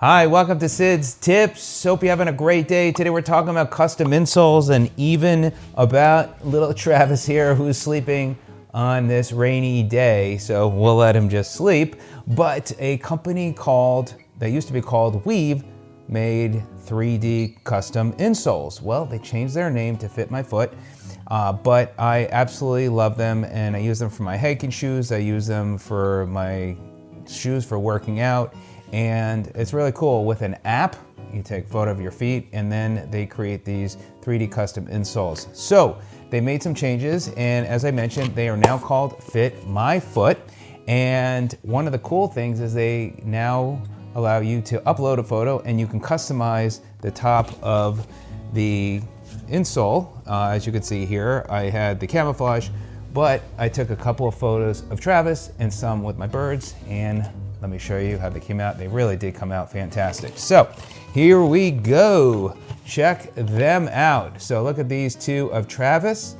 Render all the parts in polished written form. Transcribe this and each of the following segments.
Hi, welcome to Sid's Tips. Hope you're having a great day. Today we're talking about custom insoles and even about little Travis here who's sleeping on this rainy day. So we'll let him just sleep. But a company that used to be called Weave made 3D custom insoles. Well, they changed their name to fit my foot. But I absolutely love them, and I use them for my hiking shoes. I use them for my shoes for working out. And it's really cool. With an app, you take a photo of your feet and then they create these 3D custom insoles. So they made some changes, and as I mentioned, they are now called Fit My Foot. And one of the cool things is they now allow you to upload a photo and you can customize the top of the insole. As you can see here, I had the camouflage, but I took a couple of photos of Travis and some with my birds, and let me show you how they came out. They really did come out fantastic. So here we go. Check them out. So look at these two of Travis,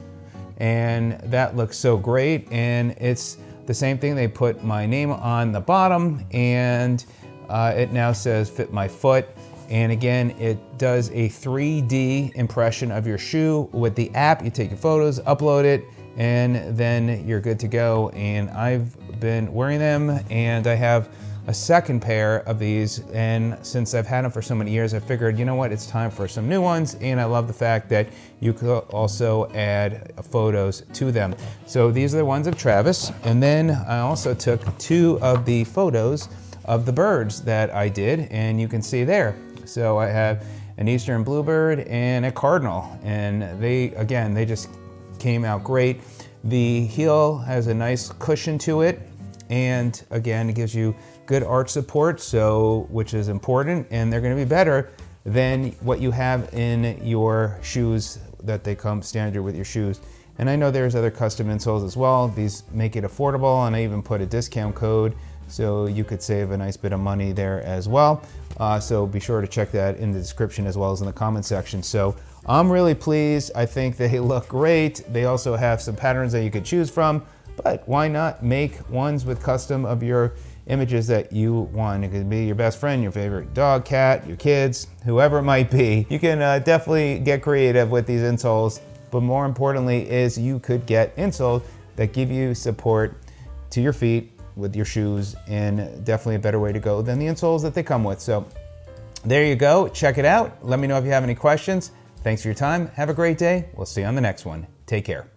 and that looks so great. And it's the same thing. They put my name on the bottom, and it now says Fit My Foot. And again, it does a 3D impression of your shoe. With the app, you take your photos, upload it, and then you're good to go. And I've been wearing them, and I have a second pair of these, and since I've had them for so many years, I figured, you know what, it's time for some new ones. And I love the fact that you could also add photos to them. So these are the ones of Travis, and then I also took two of the photos of the birds that I did, and you can see there. So I have an eastern bluebird and a cardinal, and they just came out great. The heel has a nice cushion to it, and again, it gives you good arch support, which is important, and they're going to be better than what you have in your shoes that they come standard with your shoes. And I know there's other custom insoles as well. These make it affordable, and I even put a discount code so you could save a nice bit of money there as well. So be sure to check that in the description as well as in the comment section. So I'm really pleased. I think they look great. They also have some patterns that you could choose from, but why not make ones with custom of your images that you want? It could be your best friend, your favorite dog, cat, your kids, whoever it might be. You can definitely get creative with these insoles, but more importantly is you could get insoles that give you support to your feet with your shoes, and definitely a better way to go than the insoles that they come with. So there you go. Check it out. Let me know if you have any questions. Thanks for your time. Have a great day. We'll see you on the next one. Take care.